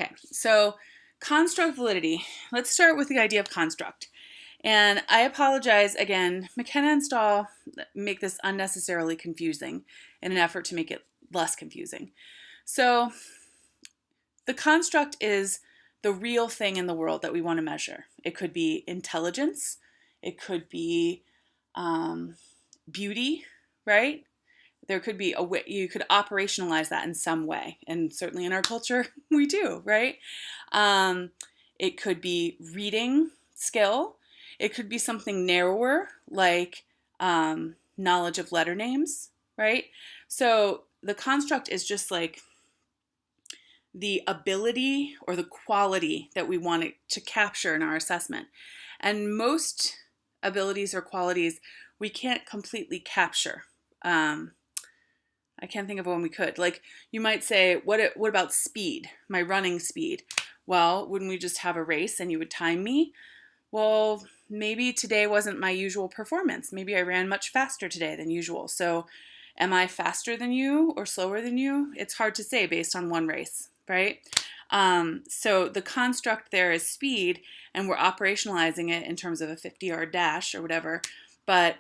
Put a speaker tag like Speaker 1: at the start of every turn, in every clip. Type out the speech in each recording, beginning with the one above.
Speaker 1: Okay, so construct validity. Let's start with the idea of construct. And I apologize again, McKenna and Stahl make this unnecessarily confusing in an effort to make it less confusing. So the construct is the real thing in the world that we want to measure. It could be intelligence, it could be beauty, right? There could be a way you could operationalize that in some way, and certainly in our culture we do, right? It could be reading skill. It could be something narrower like knowledge of letter names, right? So the construct is just like the ability or the quality that we want it to capture in our assessment. And most abilities or qualities we can't completely capture. I can't think of one we could. Like you might say, what about speed? My running speed. Well, wouldn't we just have a race and you would time me? Well, maybe today wasn't my usual performance. Maybe I ran much faster today than usual. So am I faster than you or slower than you? It's hard to say based on one race, right? So the construct there is speed, and we're operationalizing it in terms of a 50-yard dash or whatever, but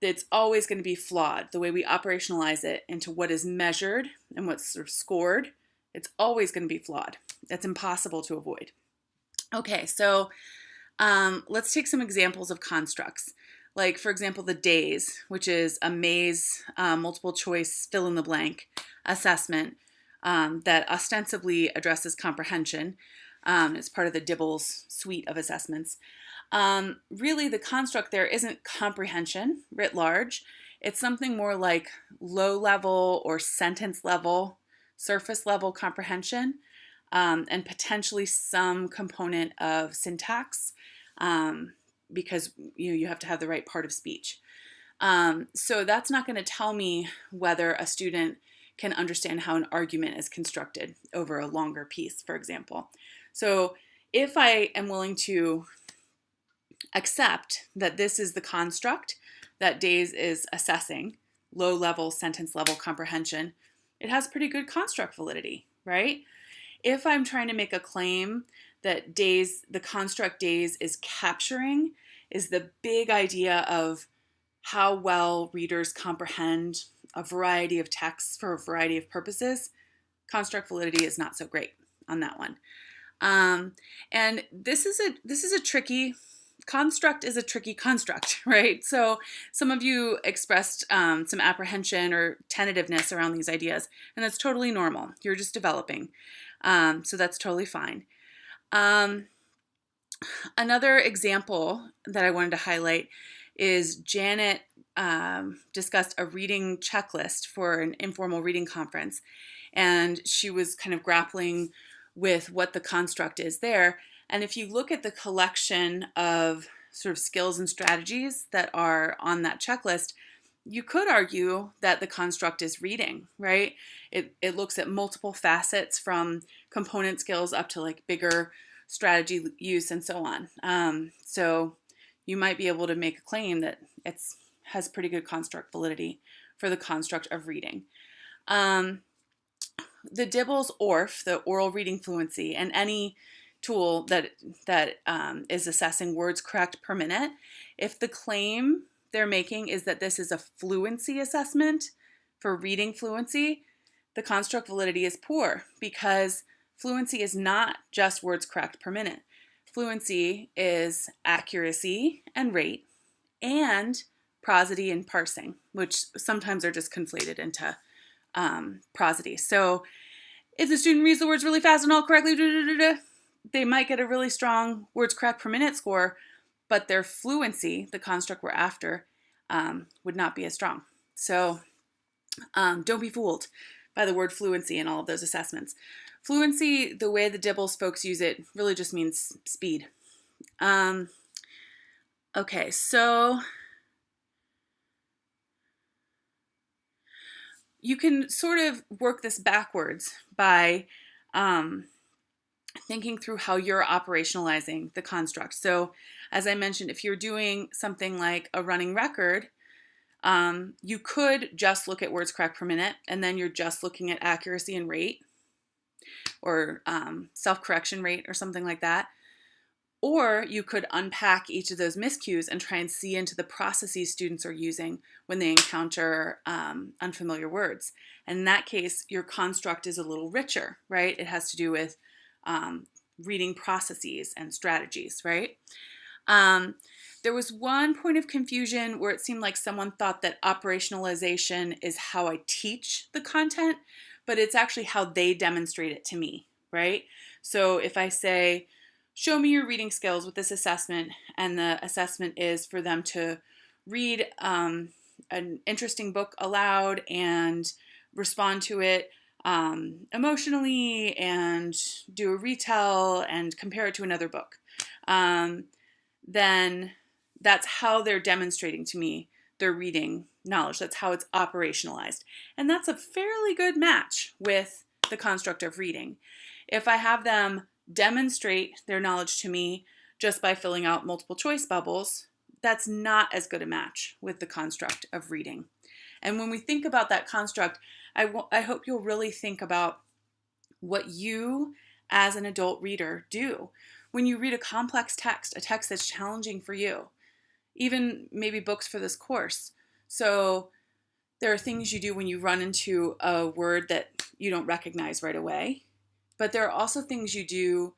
Speaker 1: it's always going to be flawed. The way we operationalize it into what is measured and what's sort of scored, it's always going to be flawed. That's impossible to avoid. Okay, so let's take some examples of constructs. Like, for example, the DAYS, which is a maze, multiple choice, fill in the blank assessment that ostensibly addresses comprehension. It's part of the Dibbles suite of assessments. Really, the construct there isn't comprehension writ large. It's something more like low level or sentence level, surface level comprehension, and potentially some component of syntax, because you have to have the right part of speech. So that's not going to tell me whether a student can understand how an argument is constructed over a longer piece, for example. So if I am willing to accept that this is the construct that DAYS is assessing, low level, sentence level comprehension, it has pretty good construct validity, right? If I'm trying to make a claim that DAYS, the construct DAYS is capturing, is the big idea of how well readers comprehend a variety of texts for a variety of purposes, construct validity is not so great on that one. And this is a tricky construct is a tricky construct, right? So some of you expressed some apprehension or tentativeness around these ideas, and that's totally normal. You're just developing. So that's totally fine. Another example that I wanted to highlight is Janet discussed a reading checklist for an informal reading conference, and she was kind of grappling with what the construct is there. And if you look at the collection of sort of skills and strategies that are on that checklist, you could argue that the construct is reading, right? It looks at multiple facets from component skills up to like bigger strategy use and so on. So you might be able to make a claim that it has pretty good construct validity for the construct of reading. The Dibbles ORF, the oral reading fluency, and any tool that is assessing words correct per minute, if the claim they're making is that this is a fluency assessment for reading fluency, the construct validity is poor because fluency is not just words correct per minute. Fluency is accuracy and rate and prosody and parsing, which sometimes are just conflated into prosody. So if the student reads the words really fast and all correctly, they might get a really strong words correct per minute score, but their fluency, the construct we're after, would not be as strong. So don't be fooled by the word fluency in all of those assessments. Fluency, the way the Dibbles folks use it, really just means speed. Okay, so you can sort of work this backwards by thinking through how you're operationalizing the construct. So as I mentioned, if you're doing something like a running record, you could just look at words correct per minute, and then you're just looking at accuracy and rate. or self-correction rate or something like that. Or you could unpack each of those miscues and try and see into the processes students are using when they encounter unfamiliar words. And in that case, your construct is a little richer, right? It has to do with reading processes and strategies, right? There was one point of confusion where it seemed like someone thought that operationalization is how I teach the content, but it's actually how they demonstrate it to me, right? So if I say, show me your reading skills with this assessment, and the assessment is for them to read an interesting book aloud and respond to it emotionally and do a retell and compare it to another book, then that's how they're demonstrating to me their reading knowledge. That's how it's operationalized. And that's a fairly good match with the construct of reading. If I have them demonstrate their knowledge to me just by filling out multiple choice bubbles, that's not as good a match with the construct of reading. And when we think about that construct, I hope you'll really think about what you as an adult reader do when you read a complex text, a text that's challenging for you, even maybe books for this course. So there are things you do when you run into a word that you don't recognize right away, but there are also things you do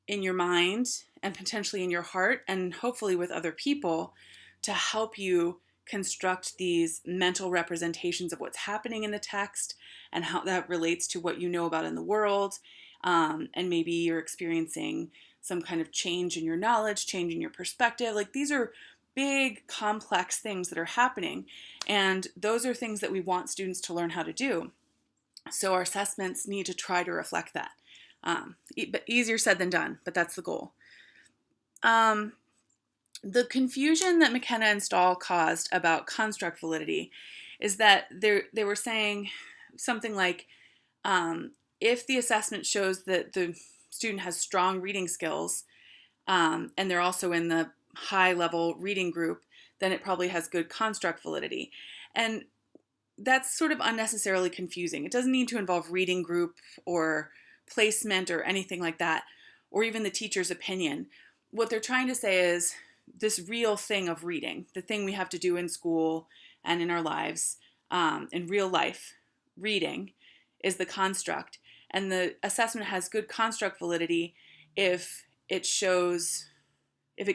Speaker 1: in your mind and potentially in your heart and hopefully with other people to help you construct these mental representations of what's happening in the text and how that relates to what you know about in the world. And maybe you're experiencing some kind of change in your knowledge, change in your perspective. Like, these are big, complex things that are happening. And those are things that we want students to learn how to do. So our assessments need to try to reflect that. But easier said than done, but that's the goal. The confusion that McKenna and Stahl caused about construct validity is that they were saying something like, if the assessment shows that the student has strong reading skills, and they're also in the high-level reading group, then it probably has good construct validity. And that's sort of unnecessarily confusing. It doesn't need to involve reading group or placement or anything like that, or even the teacher's opinion. What they're trying to say is this real thing of reading, the thing we have to do in school and in our lives, in real life, reading is the construct. And the assessment has good construct validity if it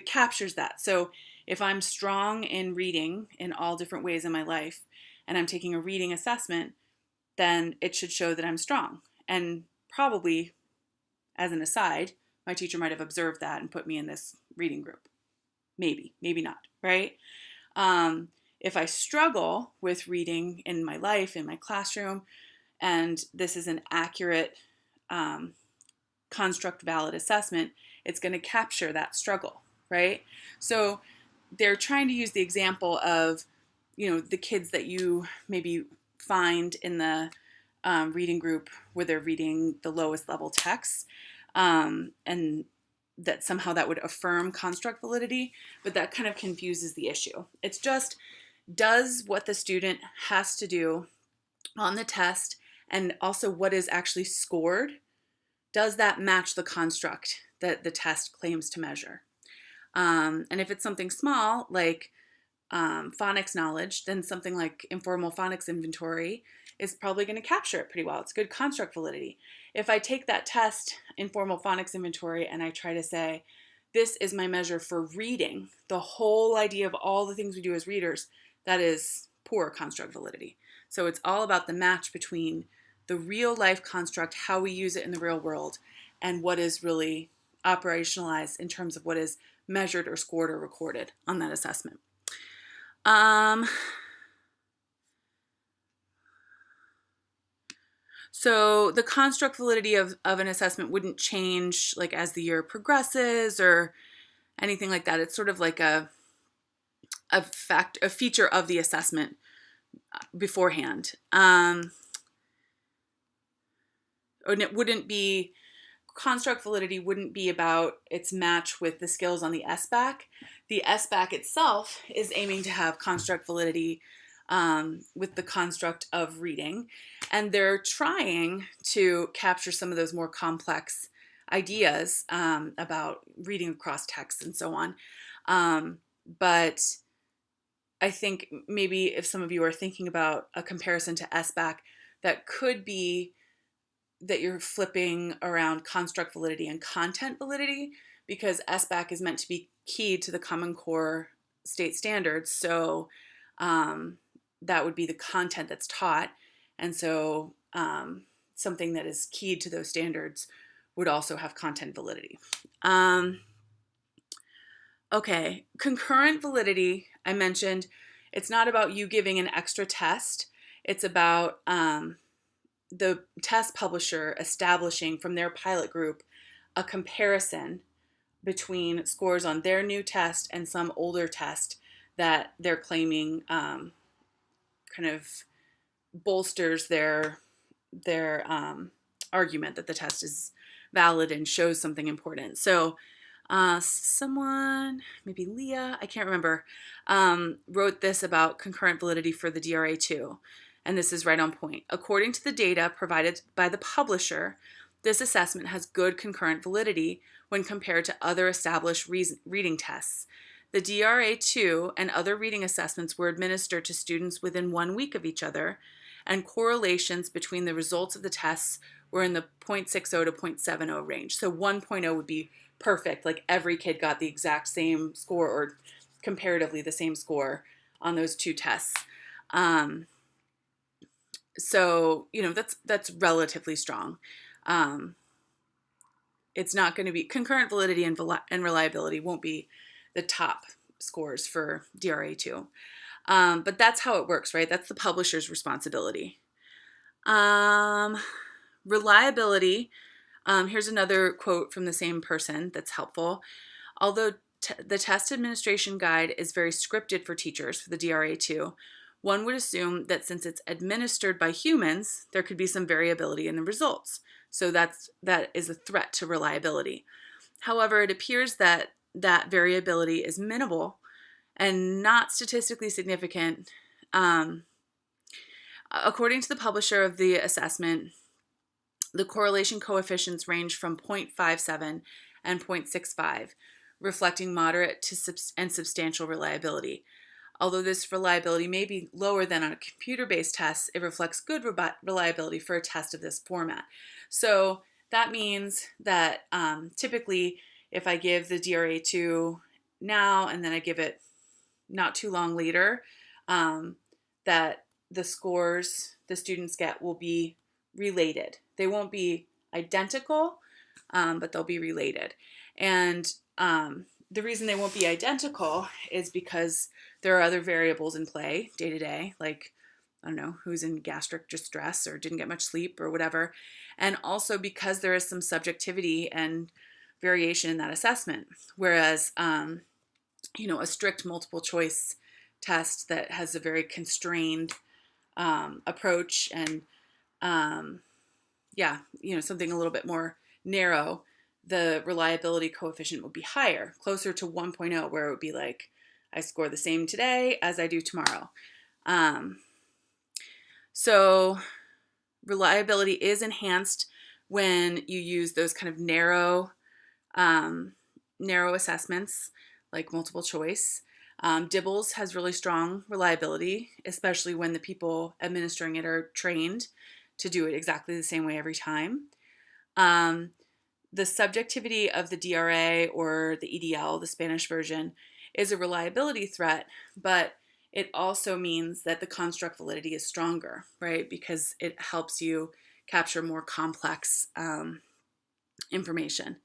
Speaker 1: captures that. So if I'm strong in reading in all different ways in my life, and I'm taking a reading assessment, then it should show that I'm strong. And probably, as an aside, my teacher might have observed that and put me in this reading group. Maybe not, right? If I struggle with reading in my life, in my classroom, and this is an accurate construct valid assessment, it's going to capture that struggle, right? So they're trying to use the example of, the kids that you maybe find in the reading group where they're reading the lowest level texts, and that somehow that would affirm construct validity, but that kind of confuses the issue. It's just, does what the student has to do on the test and also what is actually scored, does that match the construct that the test claims to measure? And if it's something small, like phonics knowledge, then something like informal phonics inventory is probably going to capture it pretty well. It's good construct validity. If I take that test, informal phonics inventory, and I try to say, this is my measure for reading, the whole idea of all the things we do as readers, that is poor construct validity. So it's all about the match between the real life construct, how we use it in the real world, and what is really operationalized in terms of what is measured or scored or recorded on that assessment. So the construct validity of an assessment wouldn't change like as the year progresses or anything like that. It's sort of like a feature of the assessment beforehand. And it wouldn't be, construct validity wouldn't be about its match with the skills on the SBAC. The SBAC itself is aiming to have construct validity with the construct of reading. And they're trying to capture some of those more complex ideas about reading across texts and so on. But I think maybe if some of you are thinking about a comparison to SBAC, that could be that you're flipping around construct validity and content validity, because SBAC is meant to be keyed to the Common Core state standards. So that would be the content that's taught. And so something that is keyed to those standards would also have content validity. Okay, concurrent validity, I mentioned, it's not about you giving an extra test. It's about the test publisher establishing from their pilot group a comparison between scores on their new test and some older test that they're claiming kind of bolsters their argument that the test is valid and shows something important. So someone, maybe Leah, I can't remember, wrote this about concurrent validity for the DRA2. And this is right on point. According to the data provided by the publisher, this assessment has good concurrent validity when compared to other established reading tests. The DRA2 and other reading assessments were administered to students within 1 week of each other, and correlations between the results of the tests were in the 0.60 to 0.70 range. So 1.0 would be perfect, like every kid got the exact same score or comparatively the same score on those two tests. So, that's relatively strong. It's not going to be concurrent validity and reliability won't be the top scores for DRA2. But that's how it works, right? That's the publisher's responsibility. Reliability. Here's another quote from the same person that's helpful. Although the test administration guide is very scripted for teachers for the DRA2, one would assume that since it's administered by humans, there could be some variability in the results. So that is a threat to reliability. However, it appears that variability is minimal and not statistically significant. According to the publisher of the assessment, the correlation coefficients range from 0.57 and 0.65, reflecting moderate and substantial reliability. Although this reliability may be lower than on a computer-based test, it reflects good reliability for a test of this format. So that means that typically if I give the DRA2 now and then I give it not too long later, that the scores the students get will be related. They won't be identical, but they'll be related. And the reason they won't be identical is because there are other variables in play day to day, like, I don't know, who's in gastric distress or didn't get much sleep or whatever. And also because there is some subjectivity and variation in that assessment. Whereas, a strict multiple choice test that has a very constrained approach and, something a little bit more narrow, the reliability coefficient would be higher, closer to 1.0, where it would be like, I score the same today as I do tomorrow. So reliability is enhanced when you use those kind of narrow assessments like multiple choice. Dibbles has really strong reliability, especially when the people administering it are trained to do it exactly the same way every time. The subjectivity of the DRA or the EDL, the Spanish version, is a reliability threat, but it also means that the construct validity is stronger, right? Because it helps you capture more complex information.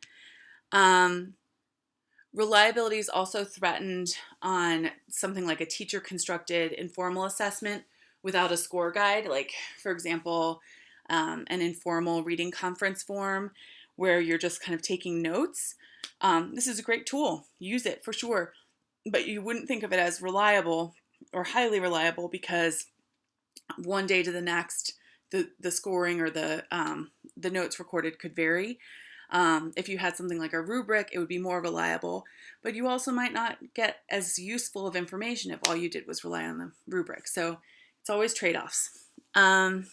Speaker 1: Reliability is also threatened on something like a teacher-constructed informal assessment without a score guide, like, for example, an informal reading conference form where you're just kind of taking notes. This is a great tool. Use it for sure. But you wouldn't think of it as reliable or highly reliable because one day to the next, the scoring or the notes recorded could vary. If you had something like a rubric, it would be more reliable, but you also might not get as useful of information if all you did was rely on the rubric. So It's always trade-offs. Um,